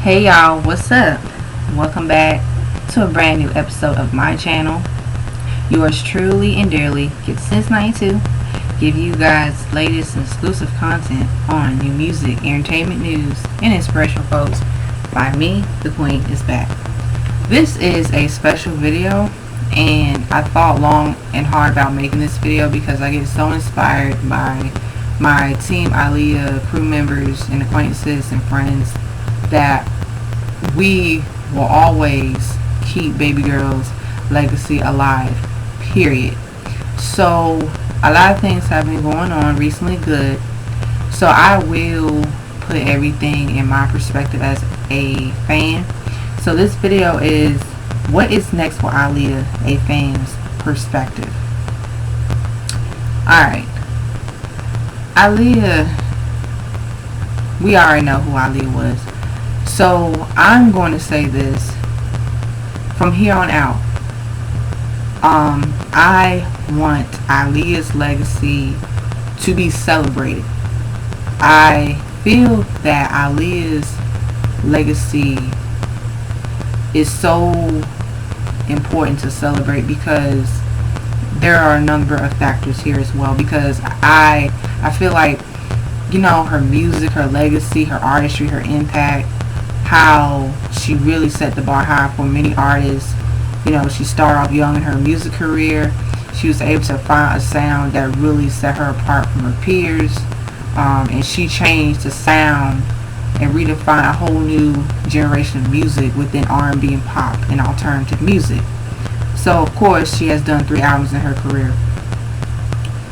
Hey y'all, what's up? Welcome back to a brand new episode of my channel. Yours truly and dearly, Get Since 92, give you guys latest and exclusive content on new music, entertainment news, and inspirational quotes by me, the Queen is back. This is a special video, and I thought long and hard about making this video because I get so inspired by my team Aaliyah crew members and acquaintances and friends that we will always keep baby girl's legacy alive, period. So a lot of things have been going on recently, good, so I will put everything in my perspective as a fan. So this video is what is next for Aaliyah, a fan's perspective. Alright, Aaliyah, we already know who Aaliyah was. So I'm going to say this from here on out. I want Aaliyah's legacy to be celebrated. I feel that Aaliyah's legacy is so important to celebrate because there are a number of factors here as well. Because I feel like, you know, her music, her legacy, her artistry, her impact, how she really set the bar high for many artists. You know, she started off young in her music career. She was able to find a sound that really set her apart from her peers, and she changed the sound and redefined a whole new generation of music within R&B and pop and alternative music. So of course she has done 3 albums in her career.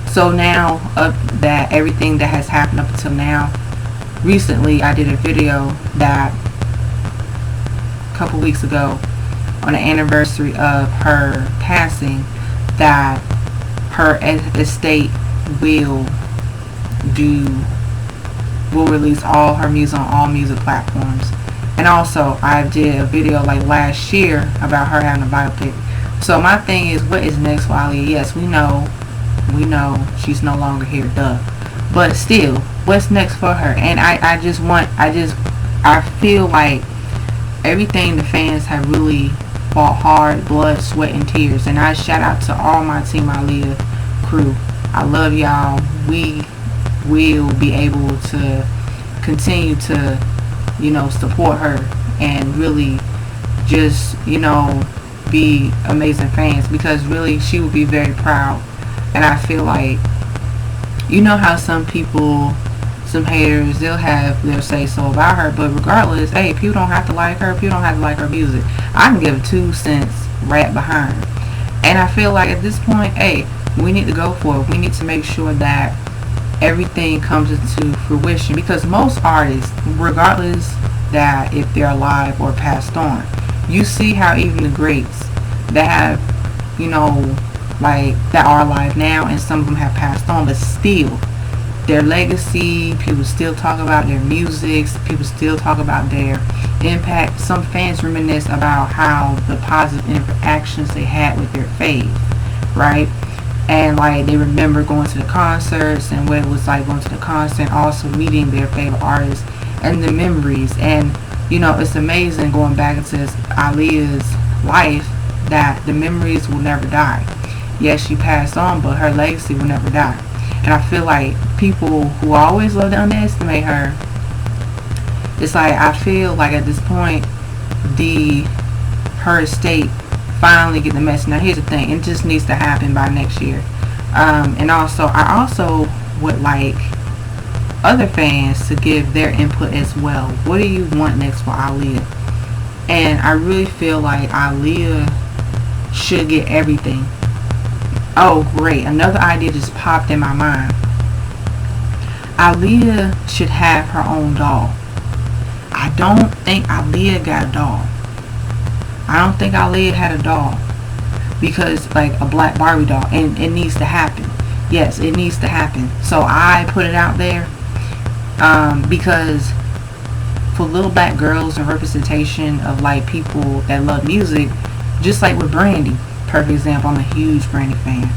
So now, up that everything that has happened up until now, recently I did a video that couple weeks ago on the anniversary of her passing, that her estate will release all her music on all music platforms. And also I did a video like last year about her having a biopic. So my thing is, what is next for Aaliyah? Yes, we know she's no longer here, duh, but still, what's next for her? And I feel like everything the fans have really fought hard, blood, sweat, and tears. And I shout out to all my team Aaliyah crew. I love y'all. We will be able to continue to, you know, support her and really just, you know, be amazing fans, because really she would be very proud. And I feel like, you know how some people, some haters, they'll say so about her, but regardless, hey, people don't have to like her, people don't have to like her music. I can give 2 cents right behind her. And I feel like at this point, hey, we need to go for it. We need to make sure that everything comes into fruition, because most artists, regardless that if they're alive or passed on, you see how even the greats that have, you know, like that are alive now, and some of them have passed on, but still their legacy, people still talk about their music, people still talk about their impact. Some fans reminisce about how the positive interactions they had with their fave, right? And like they remember going to the concerts and what it was like going to the concert, also meeting their favorite artists and the memories. And you know, it's amazing going back into Aaliyah's life that the memories will never die. Yes, she passed on, but her legacy will never die. And I feel like people who always love to underestimate her, it's like, I feel like at this point, her estate finally get the message. Now here's the thing, it just needs to happen by next year. And also, I also would like other fans to give their input as well. What do you want next for Aaliyah? And I really feel like Aaliyah should get everything. Oh great, another idea just popped in my mind. Aaliyah should have her own doll. I don't think Aaliyah got a doll. I don't think Aaliyah had a doll, because like a black Barbie doll, and it needs to happen. Yes, it needs to happen. So I put it out there because for little black girls and representation of like people that love music, just like with Brandy. Perfect example, I'm a huge Brandy fan.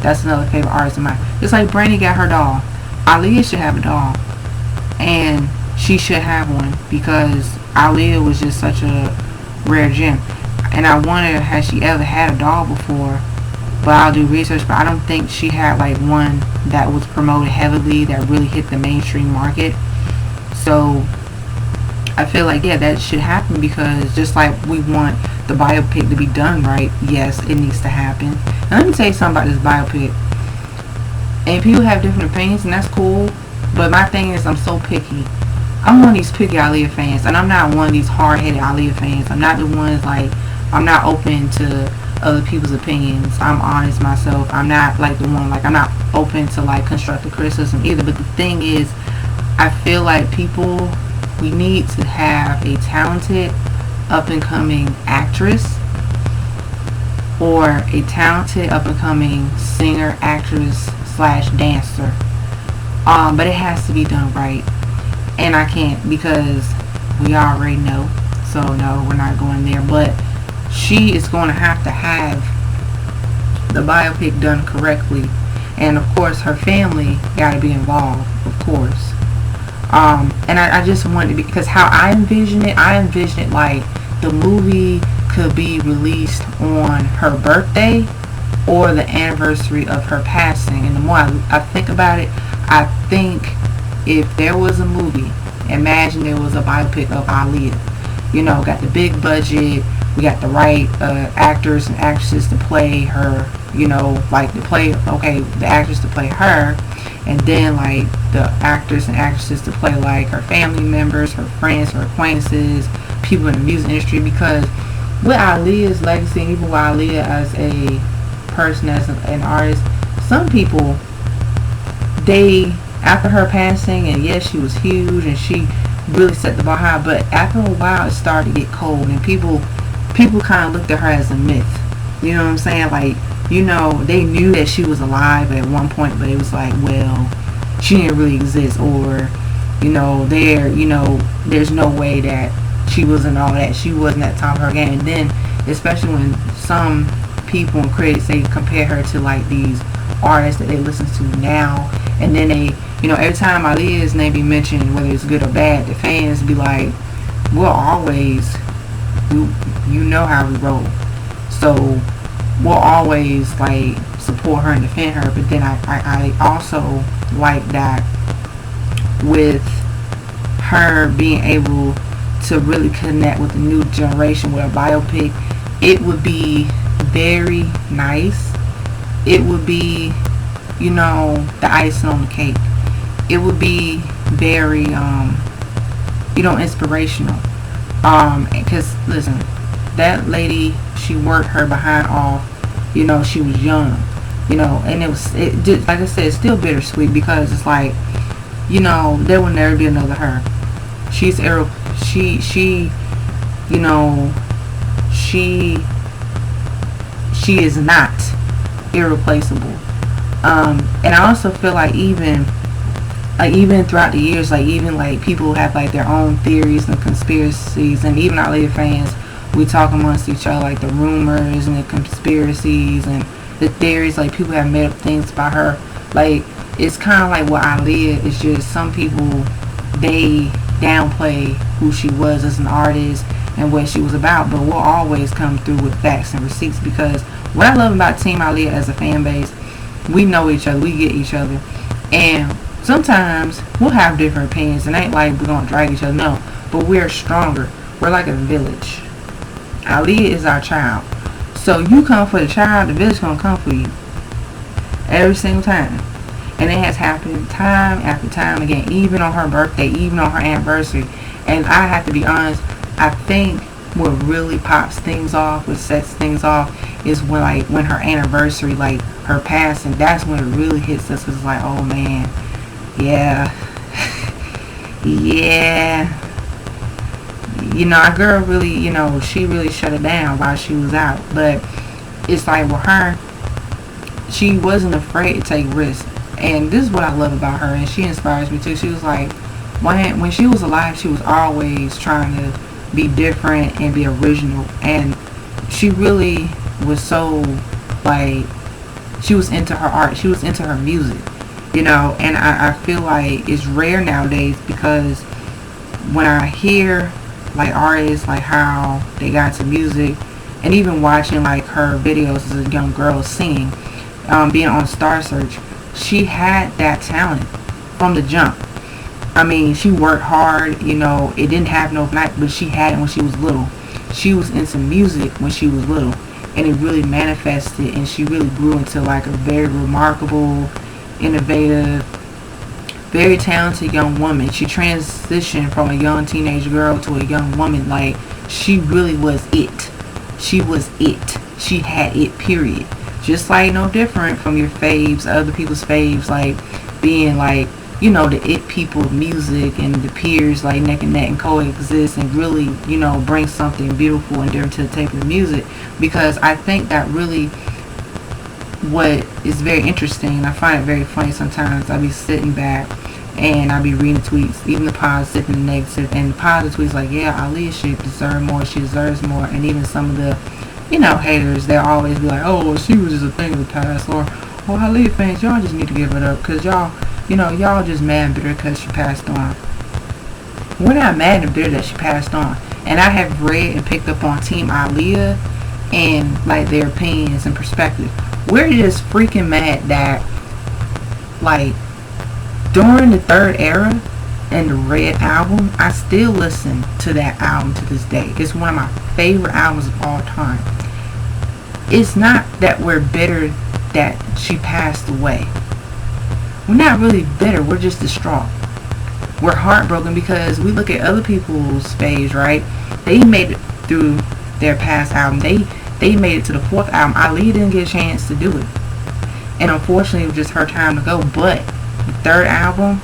That's another favorite artist of mine. Just like Brandy got her doll, Aaliyah should have a doll. And she should have one, because Aaliyah was just such a rare gem. And I wonder, has she ever had a doll before? But I'll do research. But I don't think she had like one that was promoted heavily that really hit the mainstream market. So I feel like, yeah, that should happen, because just like we want the biopic to be done right, yes, it needs to happen. And let me tell you something about this biopic. And people have different opinions, and that's cool. But my thing is, I'm so picky. I'm one of these picky Aaliyah fans, and I'm not one of these hard-headed Aaliyah fans. I'm not the ones like, I'm not open to other people's opinions. I'm honest myself. I'm not like the one, like, I'm not open to like constructive criticism either. But the thing is, I feel like people, we need to have a talented up and coming actress or a talented up and coming singer, actress slash dancer. But it has to be done right. And I can't, because we already know. So no, we're not going there. But she is going to have the biopic done correctly. And of course her family got to be involved, of course. And I just wanted to be, because how I envision it like the movie could be released on her birthday or the anniversary of her passing. And the more I think about it, I think if there was a movie, imagine there was a biopic of Aaliyah. You know, got the big budget, we got the right actors and actresses to play her, you know, like the actress to play her, and then like the actors and actresses to play like her family members, her friends, her acquaintances, people in the music industry. Because with Aaliyah's legacy, and even with Aaliyah as a person, as an artist, some people, they, after her passing, and yes, she was huge and she really set the bar high, but after a while it started to get cold, and people kind of looked at her as a myth. You know what I'm saying? Like, you know, they knew that she was alive at one point, but it was like, well, she didn't really exist, or, you know, there's no way that she wasn't all that. She wasn't at the top of her game. And then, especially when some people and critics, they compare her to like these artists that they listen to now, and then they, you know, every time Aaliyah's name be mentioned, whether it's good or bad, the fans be like, we'll always, you know how we roll, so we'll always like support her and defend her. But then I also like that with her being able to really connect with the new generation with a biopic, it would be very nice. It would be, you know, the icing on the cake. It would be very, you know, inspirational. Because, listen, that lady, she worked her behind off. You know, she was young. You know, and it just, like I said, it's still bittersweet, because it's like, you know, there will never be another her. She's you know, she is not irreplaceable. And I also feel like even throughout the years, like even like people have like their own theories and conspiracies, and even Aaliyah fans, we talk amongst each other, like the rumors and the conspiracies and the theories. Like people have made up things about her. Like it's kind of like what Aaliyah is, just some people, they downplay who she was as an artist and what she was about, but we'll always come through with facts and receipts. Because what I love about Team Aaliyah as a fan base, we know each other, we get each other, and sometimes we'll have different opinions, and ain't like we're gonna drag each other, no, but we're stronger. We're like a village. Aaliyah is our child, so you come for the child, the village gonna come for you every single time. And it has happened time after time again, even on her birthday, even on her anniversary. And I have to be honest, I think what really pops things off, what sets things off, is when her anniversary, like her passing, that's when it really hits us. Cause it's like, oh man, yeah, yeah, you know, our girl really, you know, she really shut it down while she was out. But it's like with her, she wasn't afraid to take risks. And this is what I love about her, and she inspires me too. She was like, when she was alive, she was always trying to be different and be original. And she really was so, like, she was into her art. She was into her music, you know. And I feel like it's rare nowadays, because when I hear like artists, like how they got to music, and even watching like her videos as a young girl singing, being on Star Search, she had that talent from the jump. I mean, she worked hard, it didn't happen overnight, but she had it when she was little. She was into music when she was little, and it really manifested, and she really grew into like a very remarkable, innovative, very talented young woman. She transitioned from a young teenage girl to a young woman. Like, she really was it. She was it. She had it, period. Just like no different from your faves, other people's faves, like being like, the it people of music and the peers like neck and neck and coexist and really, bring something beautiful and different to the table of music. Because I think that really what is very interesting, and I find it very funny sometimes. I be sitting back and I be reading tweets, even the positive and the negative, and the positive tweets like, yeah, Aaliyah should deserve more, she deserves more, and even some of the, haters, they'll always be like, oh, well, she was just a thing of the past, or Aaliyah fans, y'all just need to give it up, because y'all just mad and bitter because she passed on. We're not mad and bitter that she passed on, and I have read and picked up on Team Aaliyah and like their opinions and perspective. We're just freaking mad that, like, during the Third Era and the Red album, I still listen to that album to this day. It's one of my favorite albums of all time. It's not that we're bitter that she passed away. We're not really bitter. We're just distraught. We're heartbroken because we look at other people's phase, right? They made it through their past album. They made it to the fourth album. Aaliyah didn't get a chance to do it. And unfortunately, it was just her time to go. But the third album,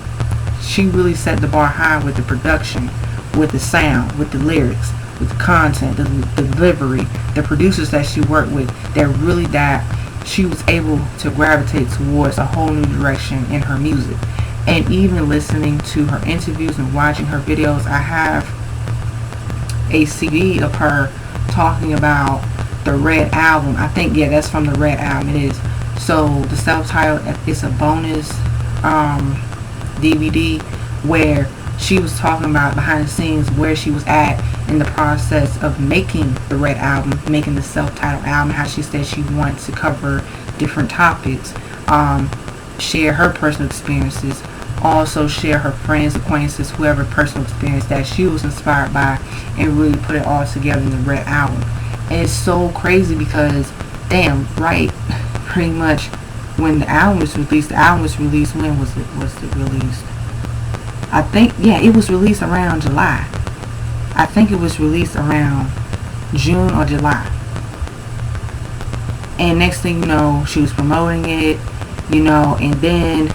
she really set the bar high with the production, with the sound, with the lyrics, with the content, the delivery, the producers that she worked with, that really she was able to gravitate towards a whole new direction in her music. And even listening to her interviews and watching her videos, I have a CD of her talking about the Red album. I think, yeah, that's from the Red album. It is. So the self-titled, it's a bonus DVD where she was talking about behind the scenes where she was at in the process of making the Red album, making the self-titled album, how she said she wanted to cover different topics, share her personal experiences, also share her friends, acquaintances, whoever personal experience that she was inspired by, and really put it all together in the Red album. And it's so crazy because, damn, right, pretty much when the album was released, when was it released? I think, yeah, it was released around July. I think it was released around June or July. And next thing you know, she was promoting it, and then,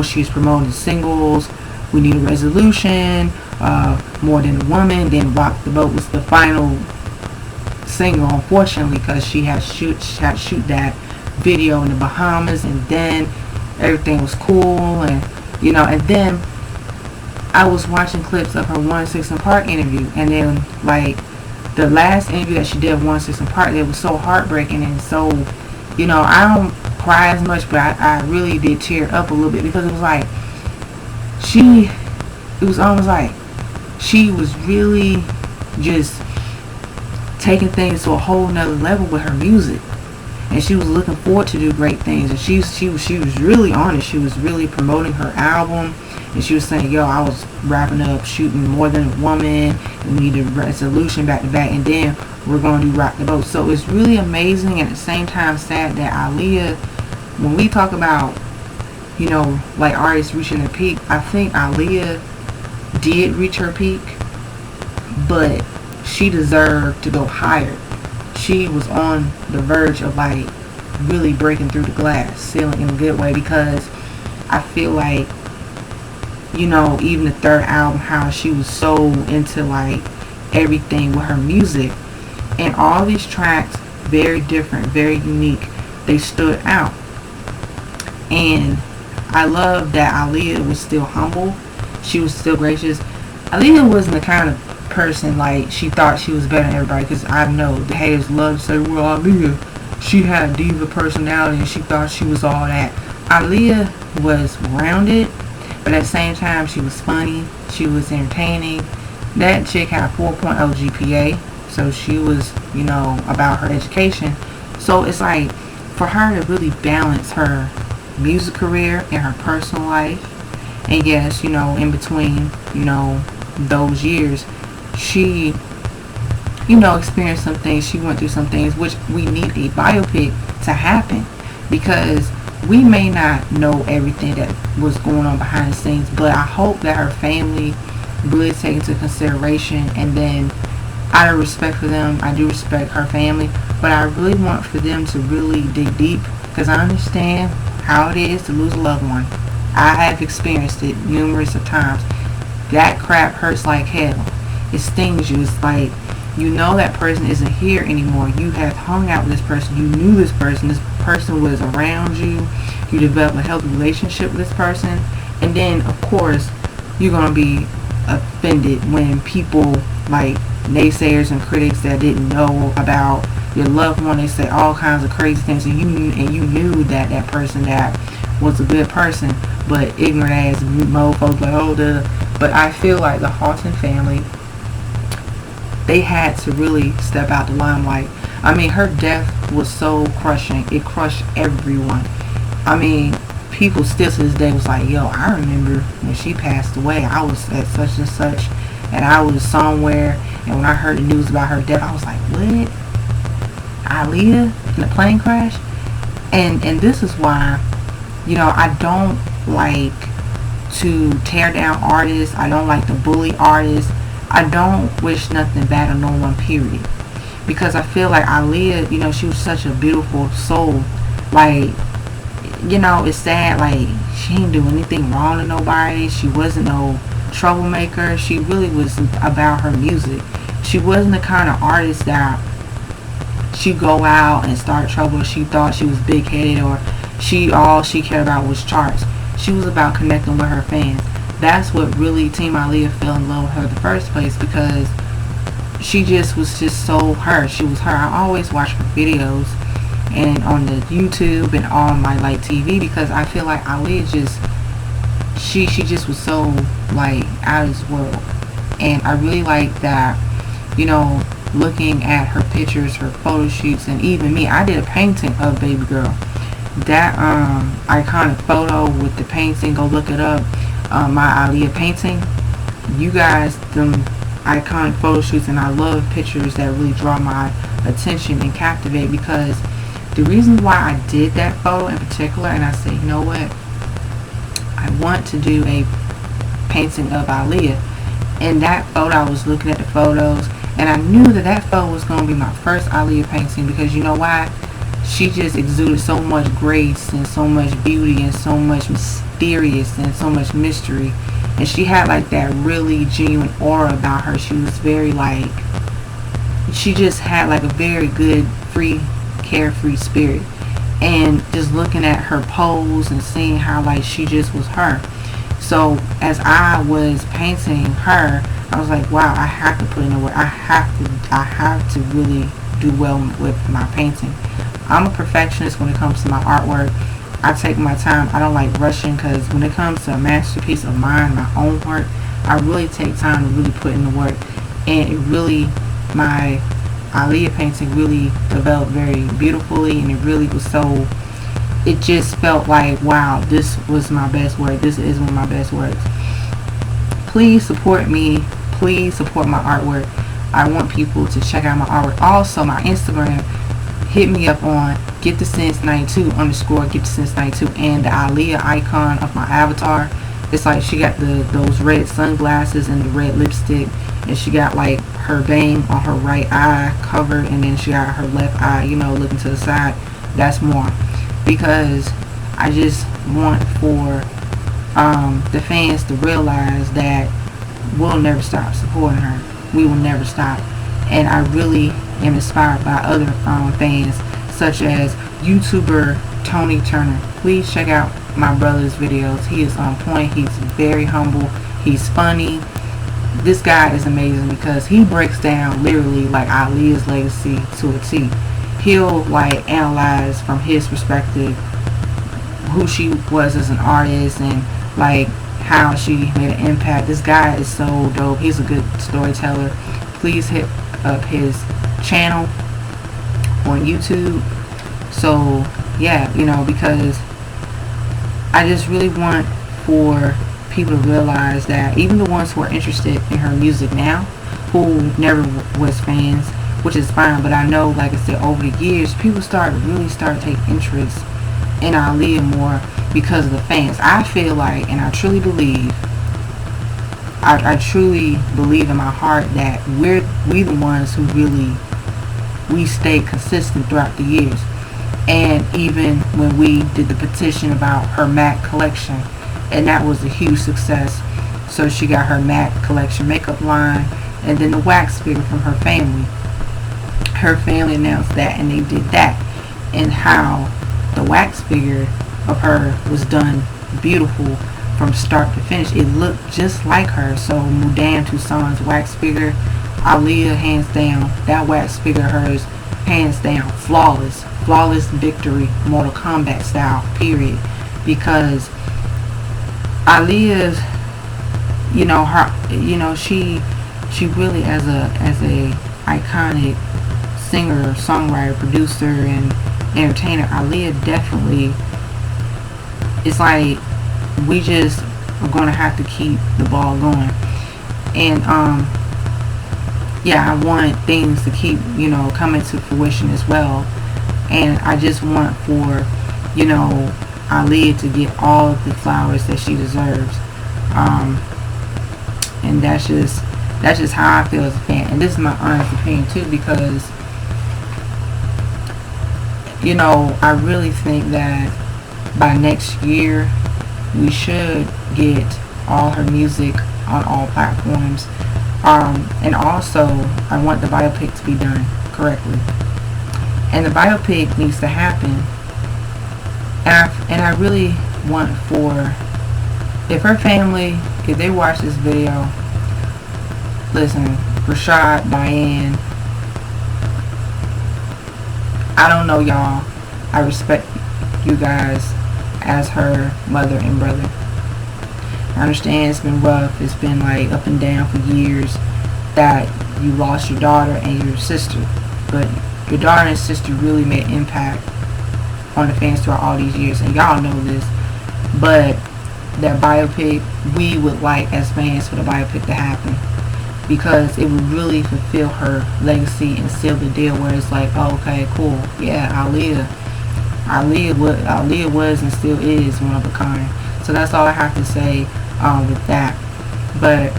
she was promoting the singles, We Need a Resolution, More Than a Woman, then Rock the Boat was the final single, unfortunately, because she had shoot that video in the Bahamas, and then everything was cool, and and then I was watching clips of her 1-6 and Park interview, and then like the last interview that she did of 1-6 and Park, it was so heartbreaking, and so I don't cry as much, but I really did tear up a little bit, because it was like it was almost like she was really just taking things to a whole nother level with her music, and she was looking forward to do great things, and she was really on it. She was really promoting her album, and she was saying, yo, I was wrapping up shooting More Than a Woman, and We Need a Resolution back to back, and then we're going to do Rock the Boat. So it's really amazing, and at the same time sad that Aaliyah, when we talk about like artists reaching their peak, I think Aaliyah did reach her peak, but she deserved to go higher. She was on the verge of like really breaking through the glass ceiling in a good way, because I feel like even the third album, how she was so into like everything with her music, and all these tracks, very different, very unique, they stood out. And I love that Aaliyah was still humble, she was still gracious. Aaliyah wasn't the kind of person like she thought she was better than everybody, because I know the haters love to say, well, Aaliyah, she had a diva personality and she thought she was all that. Aaliyah was rounded, but at the same time she was funny, she was entertaining, That chick had 4.0 GPA, so she was, about her education. So it's like, for her to really balance her music career and her personal life, and yes, in between, those years, she, experienced some things. She went through some things, which we need a biopic to happen, because we may not know everything that was going on behind the scenes, but I hope that her family really take into consideration. And then, out of respect for them, I do respect her family, but I really want for them to really dig deep, because I understand how it is to lose a loved one. I have experienced it numerous of times. That crap hurts like hell. It stings you. It's like, that person isn't here anymore. You have hung out with this person. You knew this person. This person was around you. You developed a healthy relationship with this person. And then, of course, you're going to be offended when people like naysayers and critics that didn't know about your loved one, they say all kinds of crazy things, and you knew that person that was a good person, but ignorant ass mofos like, oh, duh. But I feel like the Halton family, they had to really step out the limelight. I mean, her death was so crushing. It crushed everyone. I mean, people still to this day was like, yo, I remember when she passed away, I was at such and such, and I was somewhere, and when I heard the news about her death, I was like, what? Aaliyah in a plane crash? And this is why, I don't like to tear down artists. I don't like to bully artists. I don't wish nothing bad on no one, period. Because I feel like Aaliyah, she was such a beautiful soul. Like, it's sad, like, she didn't do anything wrong to nobody. She wasn't no troublemaker. She really was about her music. She wasn't the kind of artist that she'd go out and start trouble. She thought she was big-headed, or all she cared about was charts. She was about connecting with her fans. That's what really Team Aaliyah fell in love with her in the first place, because she just was just so her. She was her. I always watch her videos and on the YouTube and on my like TV, because I feel like Aaliyah she just was so like out of this world. And I really like that, looking at her pictures, her photo shoots, and even me, I did a painting of Baby Girl. That iconic photo with the painting, go look it up. My Aaliyah painting. You guys, them iconic photo shoots, and I love pictures that really draw my attention and captivate, because the reason why I did that photo in particular, and I said, you know what, I want to do a painting of Aaliyah. And that photo, I was looking at the photos, and I knew that photo was going to be my first Aaliyah painting, because you know why? She just exuded so much grace and so much beauty and so much mysterious and so much mystery. And she had like that really genuine aura about her. She was very like, she just had like a very good, free, carefree spirit. And just looking at her pose and seeing how like she just was her. So as I was painting her, I was like, wow, I have to put in the work. I have to really do well with my painting. I'm a perfectionist when it comes to my artwork. I take my time. I don't like rushing, because when it comes to a masterpiece of mine, my own work, I really take time to really put in the work. And it really, my Aaliyah painting really developed very beautifully, and it really was so, it just felt like, wow, this was my best work. This is one of my best works. Please support me. Please support my artwork. I want people to check out my artwork. Also, my Instagram, hit me up on GetTheSense92 _ GetTheSense92, and the Aaliyah icon of my avatar. It's like she got those red sunglasses and the red lipstick, and she got like her bang on her right eye covered, and then she got her left eye, looking to the side. That's more, because I just want for the fans to realize that we'll never stop supporting her. We will never stop. And I really am inspired by other fans, such as YouTuber Tony Turner. Please check out my brother's videos. He is on point. He's very humble. He's funny. This guy is amazing, because he breaks down literally like Aaliyah's legacy to a T. He'll like analyze from his perspective who she was as an artist, and like how she made an impact. This guy is so dope. He's a good storyteller. Please hit up his channel on YouTube. So yeah, because I just really want for people to realize that even the ones who are interested in her music now, who never was fans, which is fine, but I know, like I said, over the years, people really start to take interest in Aaliyah more because of the fans. I feel like, and I truly believe in my heart that we the ones who we stayed consistent throughout the years. And even when we did the petition about her MAC collection, and that was a huge success. So she got her MAC collection makeup line, and then the wax figure from her family. Her family announced that, and they did that. And how the wax figure of her was done beautiful from start to finish. It looked just like her. So Madame Tussauds wax figure, Aaliyah, hands down, that wax figure of hers, hands down, flawless victory, Mortal Kombat style, period. Because Aaliyah's, she really as a iconic singer, songwriter, producer, and entertainer, Aaliyah definitely, it's like we just are going to have to keep the ball going. And I want things to keep coming to fruition as well. And I just want for Aaliyah to get all of the flowers that she deserves. And that's just how I feel as a fan. And this is my honest opinion too, because I really think that by next year we should get all her music on all platforms. And also I want the biopic to be done correctly. And the biopic needs to happen. And I really want for, if her family, if they watch this video, listen, Rashad, Diane, I don't know y'all, I respect you guys as her mother and brother. I understand it's been rough, it's been like up and down for years, that you lost your daughter and your sister, but your daughter and sister really made an impact on the fans throughout all these years, and y'all know this. But that biopic, we would like as fans for the biopic to happen, because it would really fulfill her legacy and seal the deal, where it's like, oh, okay, cool, yeah, Aaliyah was and still is one of a kind. So that's all I have to say with that. But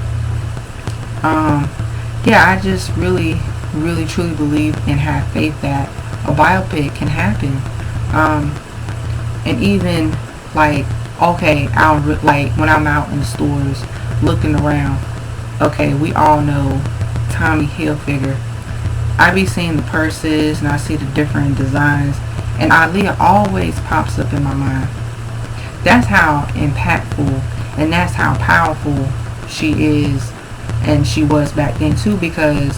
I just really truly believe and have faith that a biopic can happen. And even like, okay, like when I'm out in the stores looking around, okay, we all know Tommy Hilfiger. I be seeing the purses and I see the different designs, and Aaliyah always pops up in my mind. That's how impactful and that's how powerful she is, and she was back then too, because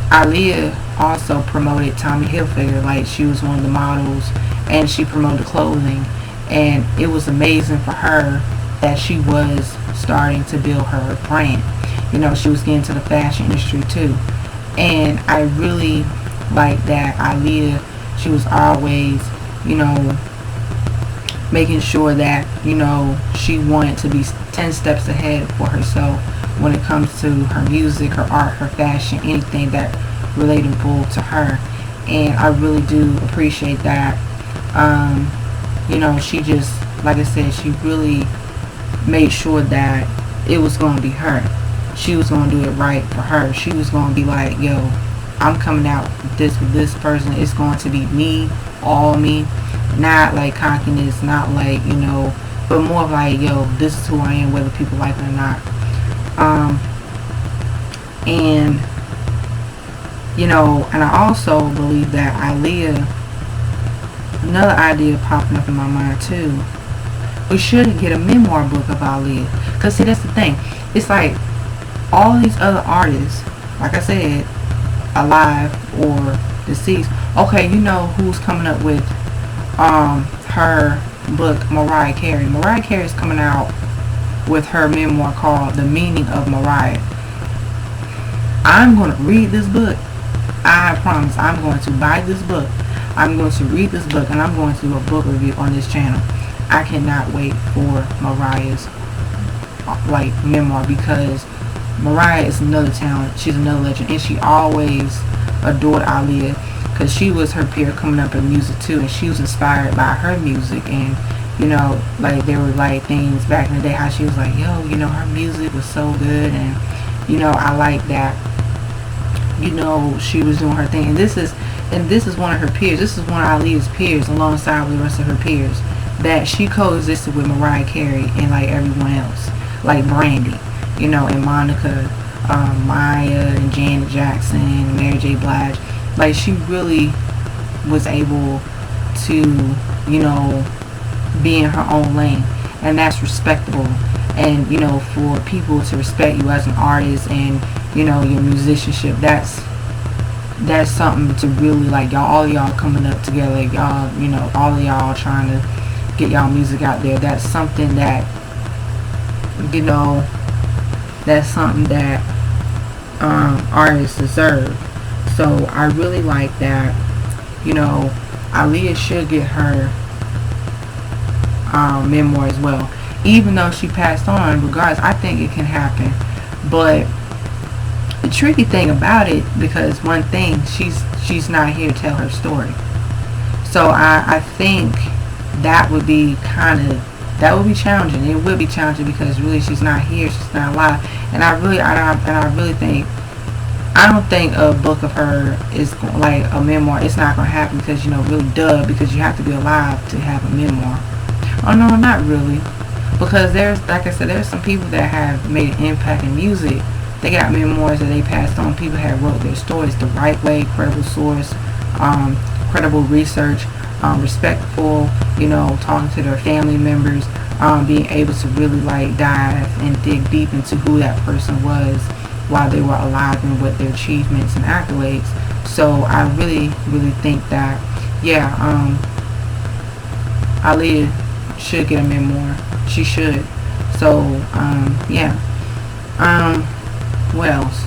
Aaliyah also promoted Tommy Hilfiger. Like, she was one of the models and she promoted clothing, and it was amazing for her that she was starting to build her brand. She was getting to the fashion industry too. And I really like that Aaliyah, she was always, making sure that, she wanted to be 10 steps ahead for herself when it comes to her music, her art, her fashion, anything that relatable to her. And I really do appreciate that. She just, like I said, she really made sure that it was going to be her. She was going to do it right for her. She was going to be like, yo, I'm coming out with this person. It's going to be me, all me. Not like cockiness, not like, but more like, yo, this is who I am, whether people like it or not. And I also believe that Aaliyah, another idea popping up in my mind too, we should get a memoir book of Aaliyah. Because see, that's the thing. It's like all these other artists, like I said, alive or deceased. Okay, who's coming up with her book? Mariah Carey. Mariah Carey is coming out with her memoir called The Meaning of Mariah. I'm going to read this book. I promise I'm going to buy this book. I'm going to read this book, and I'm going to do a book review on this channel. I cannot wait for Mariah's memoir, because Mariah is another talent. She's another legend, and she always adored Aaliyah because she was her peer coming up in music too, and she was inspired by her music. And there were things back in the day how she was like, yo, her music was so good, and I like that. She was doing her thing, and this is one of her peers. This is one of Aaliyah's peers, alongside with the rest of her peers, that she coexisted with Mariah Carey and everyone else, like Brandy, and Monica, Maya, and Janet Jackson, and Mary J. Blige. She really was able to, be in her own lane, and that's respectable. And for people to respect you as an artist and your musicianship, that's something to really all of y'all coming up together, y'all, all of y'all trying to get y'all music out there. That's something that artists deserve. So I really like that. Aaliyah should get her memoir as well, even though she passed on. Regardless, I think it can happen. But the tricky thing about it, because one thing, she's not here to tell her story. So I think that would be challenging. It would be challenging because really she's not here, she's not alive. And I really think, I don't think a book of her is a memoir. It's not going to happen because really because you have to be alive to have a memoir. Oh no, not really, because there's, like I said, there's some people that have made an impact in music. They got memoirs that they passed on. People have wrote their stories the right way, credible source, credible research, respectful, talking to their family members, being able to really dive and dig deep into who that person was while they were alive and what their achievements and accolades. So I really think that, yeah, Aaliyah should get a memoir. She should. So yeah. What else?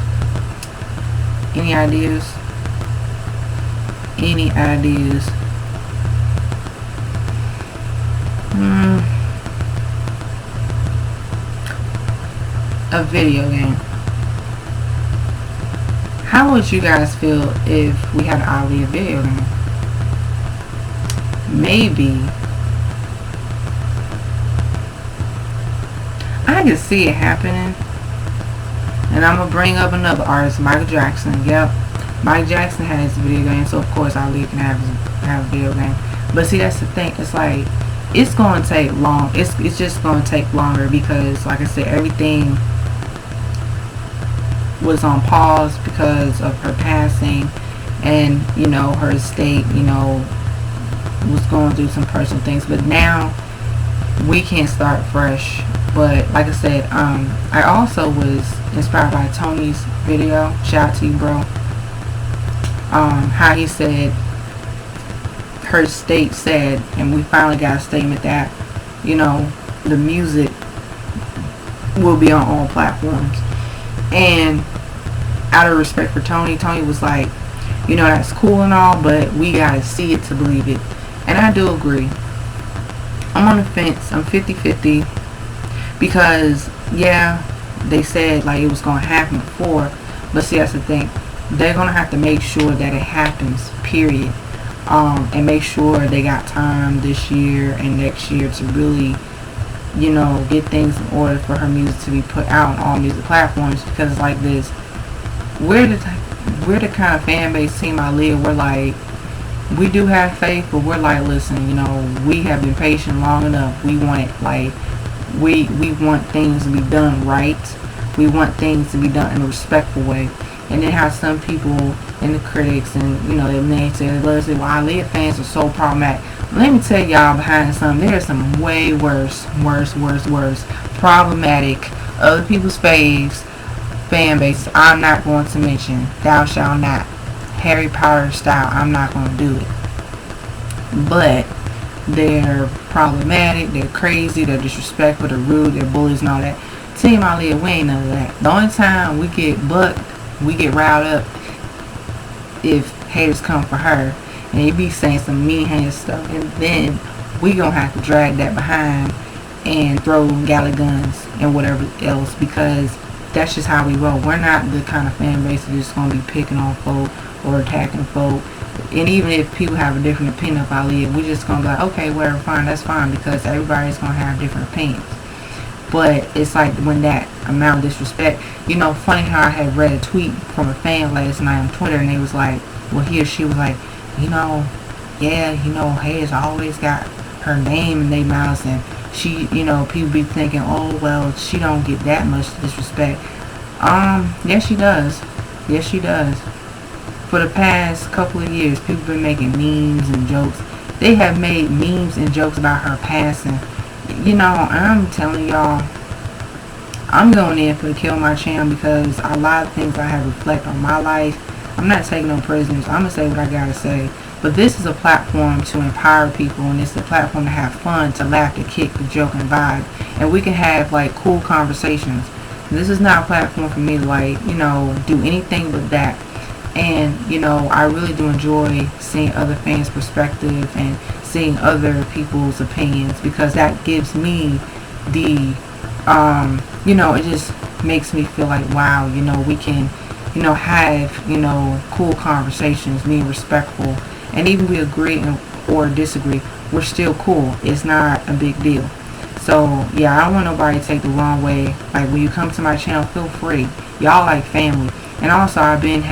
Any ideas? A video game. How would you guys feel if we had an Aaliyah video game? Maybe I can see it happening. And I'm going to bring up another artist, Michael Jackson. Yep, Michael Jackson has a video game, so of course Aaliyah can have a video game. But see, that's the thing. It's it's going to take long. It's just going to take longer because, like I said, everything was on pause because of her passing, and her estate was going through some personal things. But now we can start fresh. But like I said, I also was inspired by Tony's video. Shout out to you, bro. How he said her estate said, and we finally got a statement that the music will be on all platforms. And out of respect for Tony was like, that's cool and all, but we gotta see it to believe it. And I do agree. I'm on the fence. I'm 50-50 because yeah, they said it was gonna happen before, but see, that's the thing. They're gonna have to make sure that it happens, period. And make sure they got time this year and next year to really get things in order for her music to be put out on all music platforms. Because it's like this, we're the kind of fan base, Team Aaliyah, we're we do have faith, but we're listen, we have been patient long enough. We want it we want things to be done right. We want things to be done in a respectful way. And then how some people and the critics and they say, well, Aaliyah fans are so problematic. Let me tell y'all behind something. There's some way worse problematic other people's fan base. I'm not going to mention. Thou shalt not. Harry Potter style. I'm not going to do it. But they're problematic, they're crazy, they're disrespectful, they're rude, they're bullies and all that. Team Aaliyah, we ain't none of that. The only time we get bucked, we get riled up if haters come for her and they be saying some mean-handed stuff, and then we gonna have to drag that behind and throw galley guns and whatever else, because that's just how we roll. We're not the kind of fan base that's just gonna be picking on folk or attacking folk. And even if people have a different opinion of Aaliyah, we're just gonna be like, okay, whatever, fine, that's fine, because everybody's gonna have different opinions. But it's like when that amount of disrespect, funny how I had read a tweet from a fan last night on Twitter, and they was like, well, he or she was like, yeah, haters always got her name in their mouths, and she, people be thinking, oh, well, she don't get that much disrespect. Yes, she does. Yes, she does. For the past couple of years, people been making memes and jokes. They have made memes and jokes about her passing. I'm telling y'all, I'm going in for the Kill My Channel, because a lot of things I have reflect on my life. I'm not taking no prisoners. I'm going to say what I got to say. But this is a platform to empower people, and it's a platform to have fun, to laugh, to kick, to joke, and vibe. And we can have, cool conversations. This is not a platform for me to, do anything but that. And, I really do enjoy seeing other fans' perspective and seeing other people's opinions, because that gives me the, it just makes me feel like, wow, we can, have, cool conversations, being respectful. And even we agree or disagree, we're still cool. It's not a big deal. So, yeah, I don't want nobody to take the wrong way. Like, when you come to my channel, feel free. Y'all like family. And also, I've been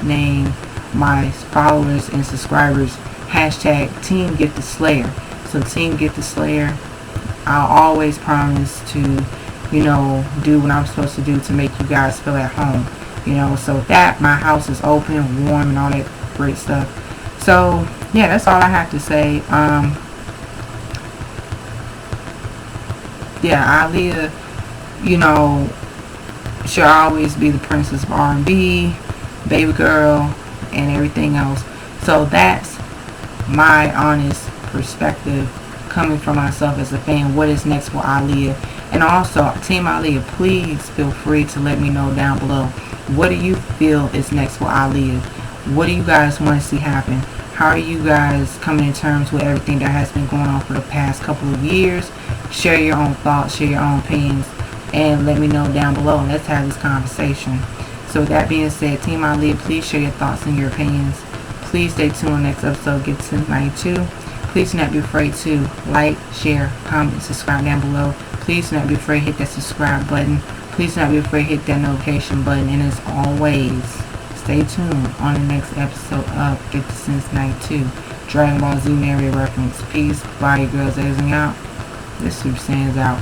named my followers and subscribers hashtag Team Get the Slayer. So, Team Get the Slayer, I'll always promise to, do what I'm supposed to do to make you guys feel at home. So that my house is open, warm, and all that great stuff. So, yeah, that's all I have to say. Yeah, Aaliyah, she'll always be the princess of R&B, baby girl, and everything else. So that's my honest perspective coming from myself as a fan. What is next for Aaliyah? And also, Team Aaliyah, please feel free to let me know down below. What do you feel is next for Aaliyah? What do you guys want to see happen? How are you guys coming to terms with everything that has been going on for the past couple of years? Share your own thoughts, share your own opinions, and let me know down below, and let's have this conversation. So with that being said, Team Aaliyah, please share your thoughts and your opinions. Please stay tuned on the next episode, Get to 92. Please do not be afraid to like, share, comment, subscribe down below. Please do not be afraid to hit that subscribe button. Please do not be afraid to hit that notification button. And as always, stay tuned on the next episode of Get to Sense 92. Dragon Ball Z narrative reference. Peace. Bye, girls. Everything out. This Super Saiyan's out.